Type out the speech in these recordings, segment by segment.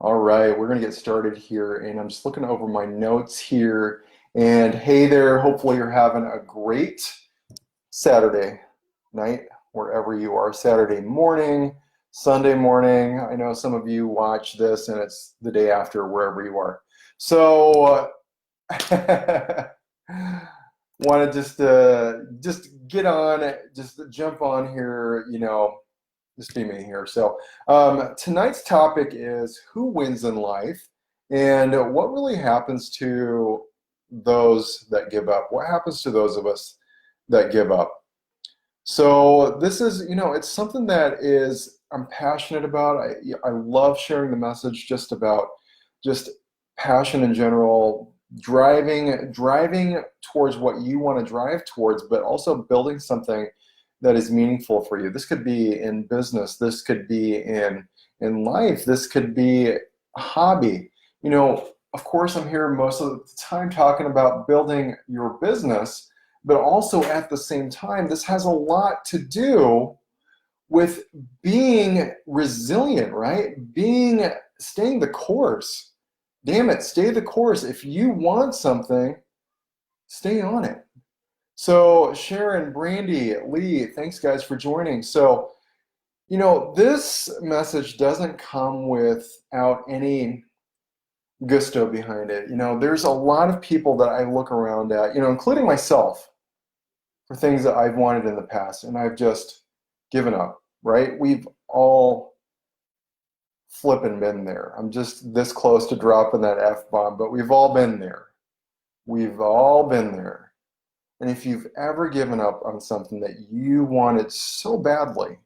All right, we're going to get started here, and I'm just looking over my notes here. And hey there, hopefully you're having a great Saturday night, wherever you are, Saturday morning, Sunday morning. I know some of you watch this and it's the day after, wherever you are. So, want to just get on, just jump on here, just be me here. So tonight's topic is who wins in life and what really happens to those that give up. What happens to those of us that give up? So this is, it's something that is I'm passionate about. I love sharing the message just about just passion in general, driving towards what you want to drive towards, but also building something that is meaningful for you. This could be in business, this could be in life, this could be a hobby. Of course I'm here most of the time talking about building your business, but also at the same time, this has a lot to do with being resilient, right? Staying the course. Damn it, stay the course. If you want something, stay on it. So Sharon, Brandy, Lee, thanks guys for joining. So, this message doesn't come without any gusto behind it. There's a lot of people that I look around at, including myself, for things that I've wanted in the past, and I've just given up, right? We've all flippin' been there. I'm just this close to dropping that F-bomb, but we've all been there. We've all been there. And if you've ever given up on something that you wanted so badly,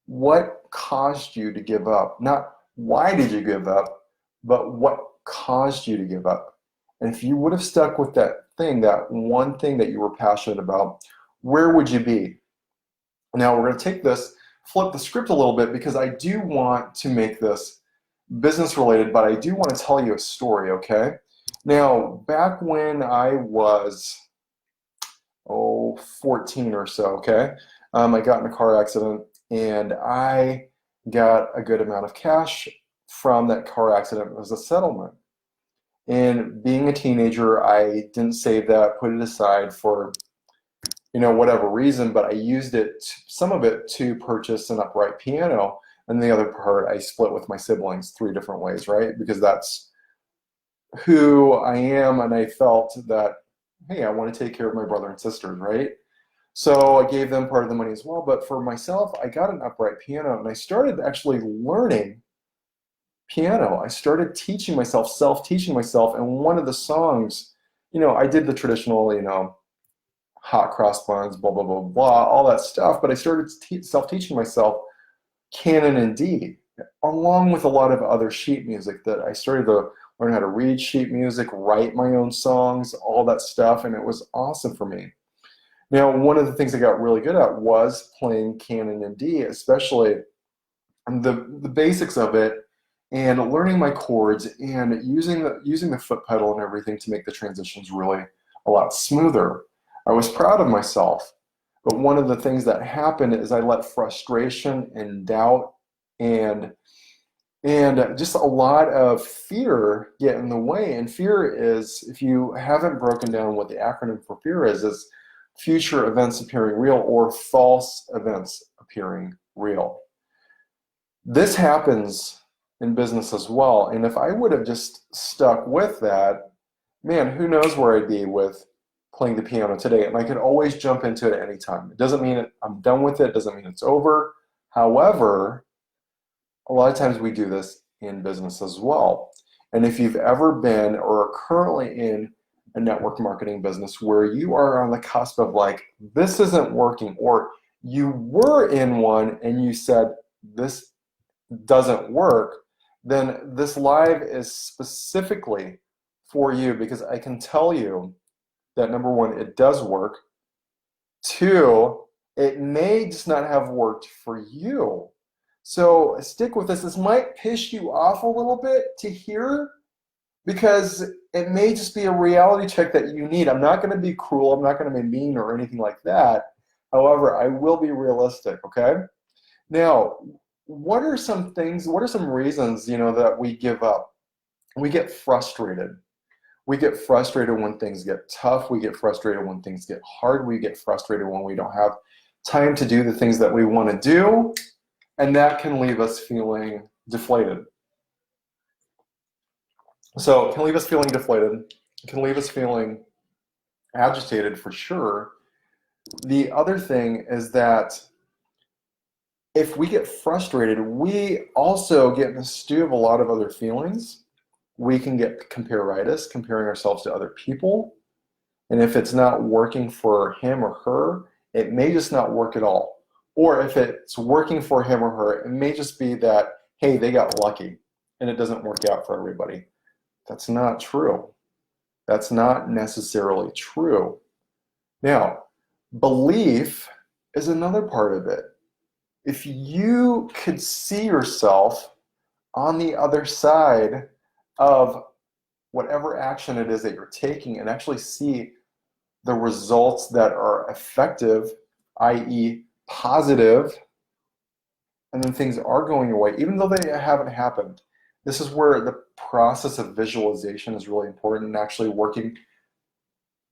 what caused you to give up? Not why did you give up, but what caused you to give up? And if you would have stuck with that one thing that you were passionate about, where would you be? Now we're going to take this, flip the script a little bit, because I do want to make this business related, but I do want to tell you a story, okay? Now, back when I was, 14 or so, okay? I got in a car accident and I got a good amount of cash from that car accident as a settlement. And being a teenager, I didn't save that, put it aside for, whatever reason, but I used some of it to purchase an upright piano, and the other part I split with my siblings 3 different ways, right? Because that's who I am, and I felt that, hey, I want to take care of my brother and sisters, right? So I gave them part of the money as well, but for myself, I got an upright piano, and I started actually learning piano. I started teaching myself, self-teaching myself, and one of the songs, I did the traditional, hot cross buns, blah, blah, blah, blah, all that stuff, but I started self-teaching myself canon and D, along with a lot of other sheet music that I started to learn how to read sheet music, write my own songs, all that stuff, and it was awesome for me. Now, one of the things I got really good at was playing canon and D, especially the basics of it, and learning my chords and using the foot pedal and everything to make the transitions really a lot smoother. I was proud of myself, but one of the things that happened is I let frustration and doubt and just a lot of fear get in the way. And fear is, if you haven't broken down what the acronym for fear is future events appearing real or false events appearing real. This happens in business as well. And if I would have just stuck with that, man, who knows where I'd be with playing the piano today. And I could always jump into it at any time. It doesn't mean I'm done with it. It doesn't mean it's over. However, a lot of times we do this in business as well. And if you've ever been or are currently in a network marketing business where you are on the cusp of like, this isn't working, or you were in one and you said, this doesn't work, then this live is specifically for you, because I can tell you that number one, it does work. 2, it may just not have worked for you. So stick with this. This might piss you off a little bit to hear, because it may just be a reality check that you need. I'm not going to be cruel. I'm not going to be mean or anything like that. However, I will be realistic, okay? Now, what are some things, what are some reasons, that we give up? We get frustrated. We get frustrated when things get tough. We get frustrated when things get hard. We get frustrated when we don't have time to do the things that we want to do. And that can leave us feeling deflated. So it can leave us feeling deflated. It can leave us feeling agitated for sure. The other thing is that if we get frustrated, we also get in a stew of a lot of other feelings. We can get compareritis, comparing ourselves to other people. And if it's not working for him or her, it may just not work at all. Or if it's working for him or her, it may just be that, hey, they got lucky and it doesn't work out for everybody. That's not true. That's not necessarily true. Now, belief is another part of it. If you could see yourself on the other side of whatever action it is that you're taking and actually see the results that are effective, i.e. positive, and then things are going your way, even though they haven't happened. This is where the process of visualization is really important, and actually working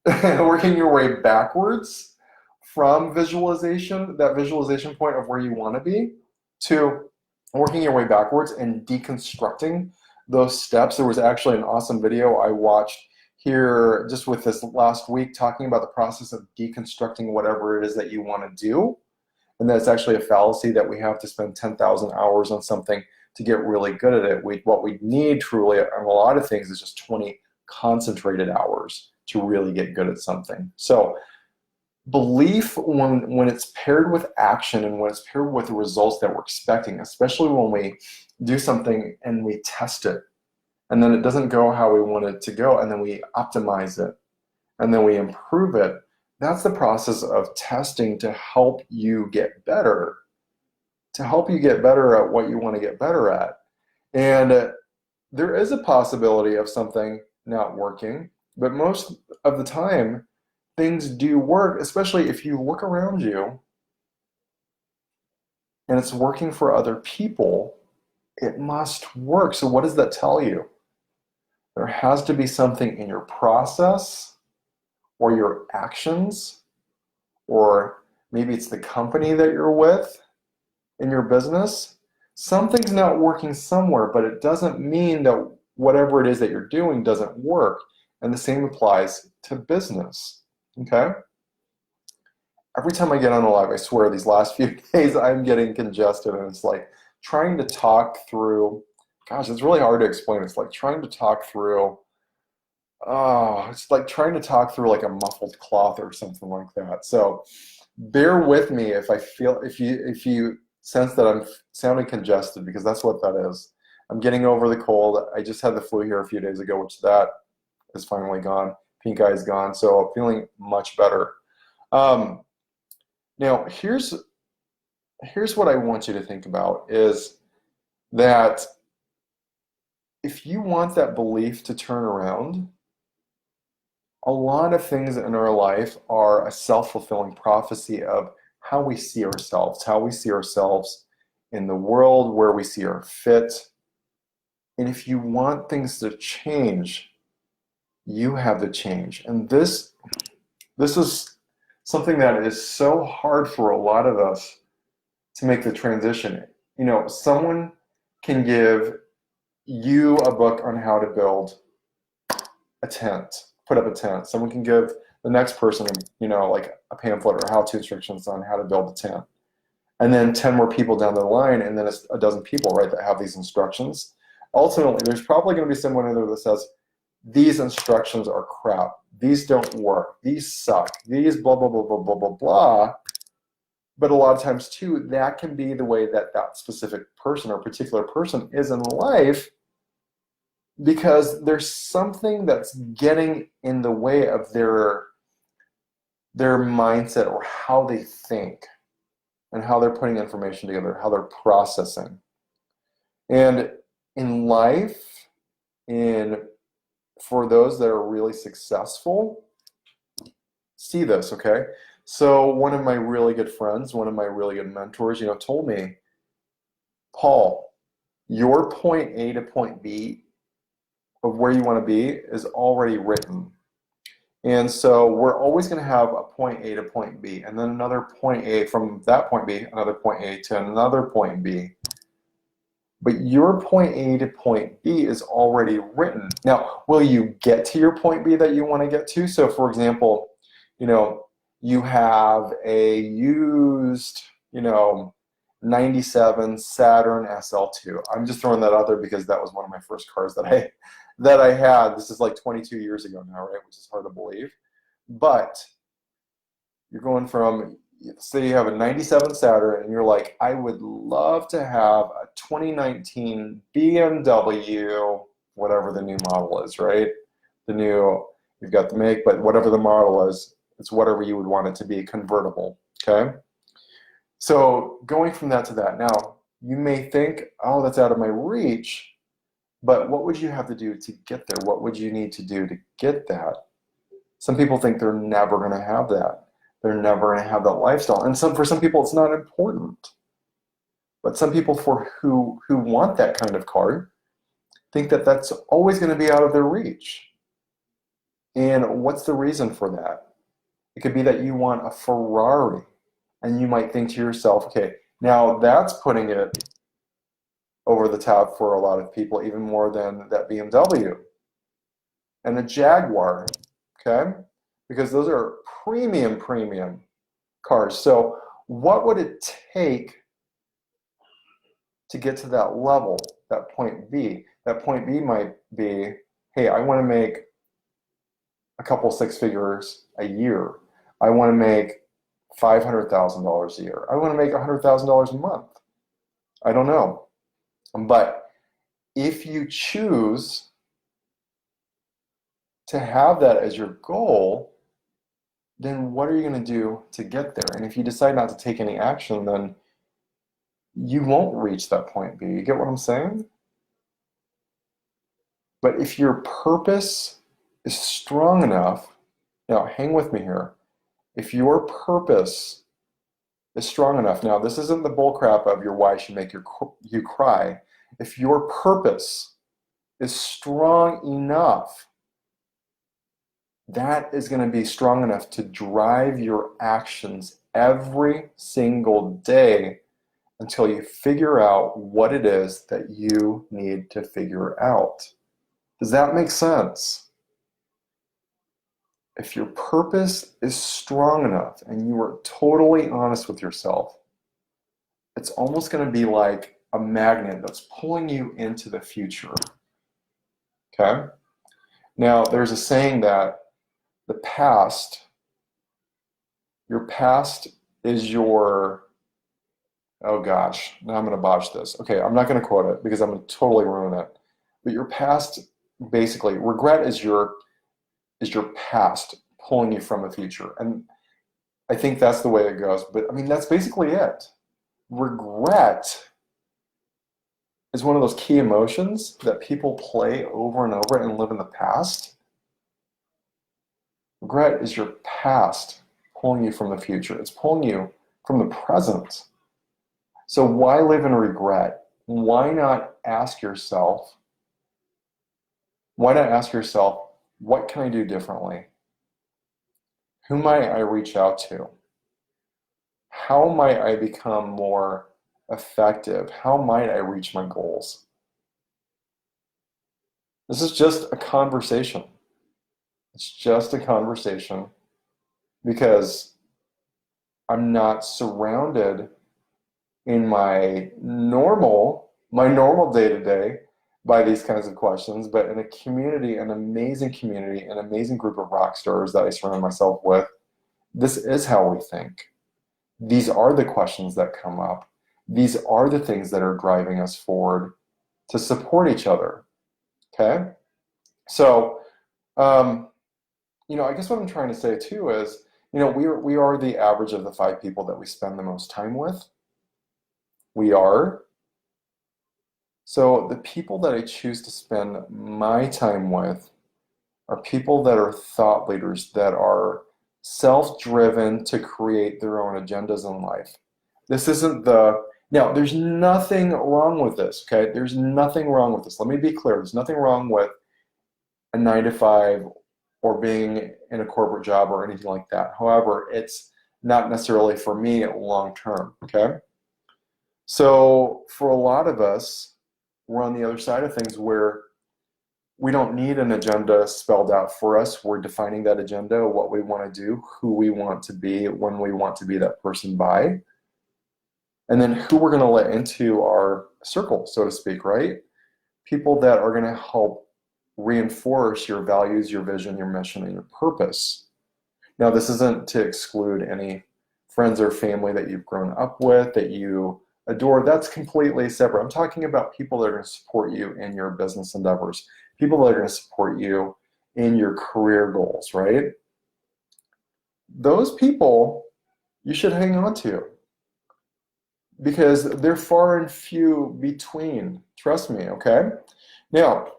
your way backwards from visualization, that visualization point of where you want to be, to working your way backwards and deconstructing those steps. There was actually an awesome video I watched here just with this last week talking about the process of deconstructing whatever it is that you want to do. And that's actually a fallacy that we have to spend 10,000 hours on something to get really good at it. What we need truly on a lot of things is just 20 concentrated hours to really get good at something. So belief, when it's paired with action and when it's paired with the results that we're expecting, especially when we do something and we test it, and then it doesn't go how we want it to go, and then we optimize it, and then we improve it, that's the process of testing to help you get better, at what you want to get better at. And there is a possibility of something not working, but most of the time, things do work, especially if you look around you and it's working for other people, it must work. So what does that tell you? There has to be something in your process or your actions, or maybe it's the company that you're with in your business. Something's not working somewhere, but it doesn't mean that whatever it is that you're doing doesn't work. And the same applies to business. Okay? Every time I get on a live, I swear these last few days I'm getting congested, and it's like trying to talk through, gosh, it's really hard to explain. It's like trying to talk through, it's like trying to talk through like a muffled cloth or something like that. So bear with me if you sense that I'm sounding congested, because that's what that is. I'm getting over the cold. I just had the flu here a few days ago, which that is finally gone. Pink eye is gone, so I'm feeling much better. Now, here's what I want you to think about, is that if you want that belief to turn around, a lot of things in our life are a self-fulfilling prophecy of how we see ourselves in the world, where we see our fit. And if you want things to change, you have to change. And this is something that is so hard for a lot of us to make the transition. Someone can give you a book on how to build a tent, put up a tent. Someone can give the next person, like a pamphlet or how-to instructions on how to build a tent. And then 10 more people down the line, and then it's a dozen people, right, that have these instructions. Ultimately, there's probably going to be someone in there that says, these instructions are crap. These don't work. These suck. These blah, blah, blah, blah, blah, blah, blah. But a lot of times, too, that can be the way that specific person or particular person is in life, because there's something that's getting in the way of their mindset, or how they think, and how they're putting information together, how they're processing. And in life, for those that are really successful, see this, okay? So one of my really good friends, one of my really good mentors, told me, Paul, your point A to point B of where you want to be is already written. And so we're always going to have a point A to point B, and then another point A from that point B, another point A to another point B. But your point A to point B is already written. Now, will you get to your point B that you want to get to? So for example, you have a used, 97 Saturn SL2. I'm just throwing that out there because that was one of my first cars that I had. This is like 22 years ago now, right? Which is hard to believe. But you're going from, say you have a 97 Saturn and you're like, I would love to have a 2019 BMW, whatever the new model is, right? You've got the make, but whatever the model is, it's whatever you would want it to be, convertible, okay? So going from that to that, now you may think, oh, that's out of my reach, but what would you have to do to get there? What would you need to do to get that? Some people think they're never going to have that. They're never going to have that lifestyle. And for some people, it's not important. But some people who want that kind of car think that that's always going to be out of their reach. And what's the reason for that? It could be that you want a Ferrari. And you might think to yourself, okay, now that's putting it over the top for a lot of people, even more than that BMW. And a Jaguar, okay? Because those are premium cars. So what would it take to get to that level, that point B? That point B might be, hey, I want to make a couple six figures a year. I want to make $500,000 a year. I want to make $100,000 a month. I don't know. But if you choose to have that as your goal, then what are you going to do to get there? And if you decide not to take any action, then you won't reach that point B. You get what I'm saying? But if your purpose is strong enough, now hang with me here. If your purpose is strong enough, now this isn't the bullcrap of your why should make you cry. If your purpose is strong enough, that is going to be strong enough to drive your actions every single day until you figure out what it is that you need to figure out. Does that make sense? If your purpose is strong enough and you are totally honest with yourself, it's almost going to be like a magnet that's pulling you into the future. Okay? Now, there's a saying that the past, your past is your, oh gosh, now I'm going to botch this. Okay, I'm not going to quote it because I'm going to totally ruin it. But your past, basically, regret is your past pulling you from the future. And I think that's the way it goes. But I mean, that's basically it. Regret is one of those key emotions that people play over and over and live in the past. Regret is your past pulling you from the future. It's pulling you from the present. So why live in regret? Why not ask yourself, what can I do differently? Who might I reach out to? How might I become more effective? How might I reach my goals? This is just a conversation. It's just a conversation because I'm not surrounded in my normal day-to-day by these kinds of questions, but in a community, an amazing community, an amazing group of rock stars that I surround myself with, this is how we think. These are the questions that come up. These are the things that are driving us forward to support each other, okay? So, I guess what I'm trying to say too is, we are the average of the 5 people that we spend the most time with. We are. So the people that I choose to spend my time with are people that are thought leaders, that are self-driven to create their own agendas in life. This isn't the Now, there's nothing wrong with this, okay? There's nothing wrong with this. Let me be clear. There's nothing wrong with a 9 to 5 or being in a corporate job or anything like that. However, it's not necessarily for me long term, okay? So for a lot of us, we're on the other side of things where we don't need an agenda spelled out for us. We're defining that agenda, what we want to do, who we want to be, when we want to be that person by, and then who we're going to let into our circle, so to speak, right? People that are going to help reinforce your values, your vision, your mission, and your purpose. Now, this isn't to exclude any friends or family that you've grown up with, that you adore. That's completely separate. I'm talking about people that are going to support you in your business endeavors, people that are going to support you in your career goals, right? Those people you should hang on to because they're far and few between. Trust me, okay? Now,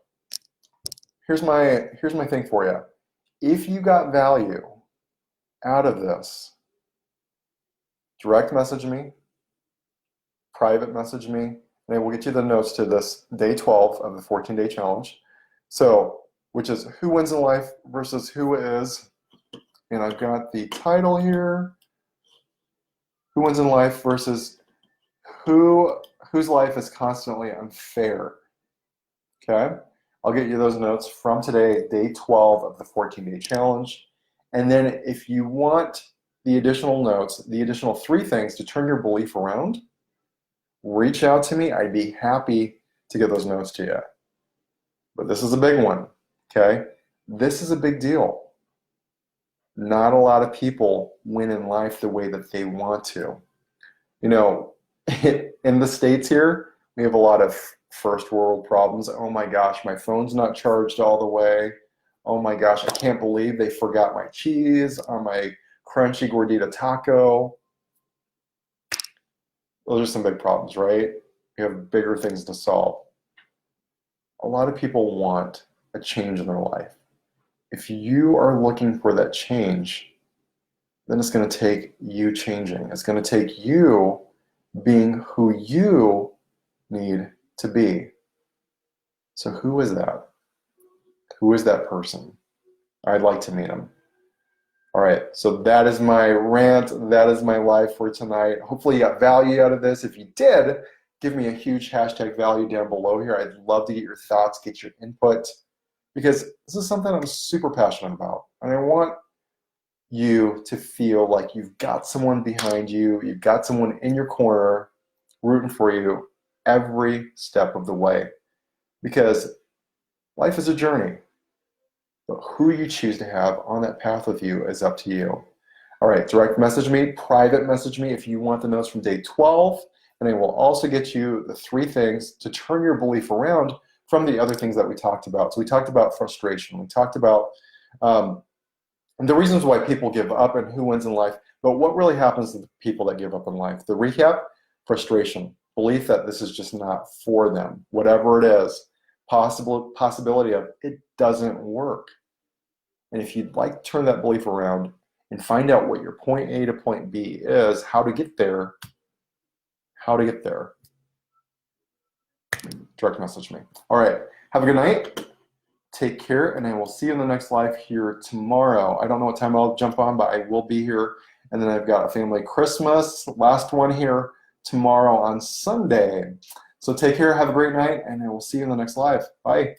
here's my thing for you. If you got value out of this, direct message me, private message me, and I will get you the notes to this day 12 of the 14-day challenge. So, which is who wins in life versus who is, and I've got the title here, who wins in life versus whose life is constantly unfair. Okay? I'll get you those notes from today, day 12 of the 14-day challenge. And then if you want the additional notes, the additional 3 things to turn your belief around, reach out to me. I'd be happy to get those notes to you. But this is a big one, okay? This is a big deal. Not a lot of people win in life the way that they want to. You know, in the States here, we have a lot of first world problems. Oh my gosh, my phone's not charged all the way. Oh my gosh, I can't believe they forgot my cheese on my crunchy gordita taco. Those are some big problems, right? We have bigger things to solve. A lot of people want a change in their life. If you are looking for that change, then it's going to take you changing. It's going to take you being who you need to be. So who is that? Who is that person? I'd like to meet him. All right, so that is my rant. That is my life for tonight. Hopefully you got value out of this. If you did, give me a huge hashtag value down below here. I'd love to get your thoughts, get your input, because this is something I'm super passionate about. And I want you to feel like you've got someone behind you, you've got someone in your corner rooting for you every step of the way. Because life is a journey. But who you choose to have on that path with you is up to you. All right, direct message me, private message me if you want the notes from day 12, and I will also get you the 3 things to turn your belief around from the other things that we talked about. So we talked about frustration, we talked about the reasons why people give up and who wins in life, but what really happens to the people that give up in life. The recap: frustration, belief that this is just not for them, whatever it is, possibility of it doesn't work. And if you'd like to turn that belief around and find out what your point A to point B is, how to get there, direct message me. All right, have a good night. Take care, and I will see you in the next live here tomorrow. I don't know what time I'll jump on, but I will be here. And then I've got a family Christmas, last one here tomorrow on Sunday. So take care, have a great night, and I will see you in the next live. Bye.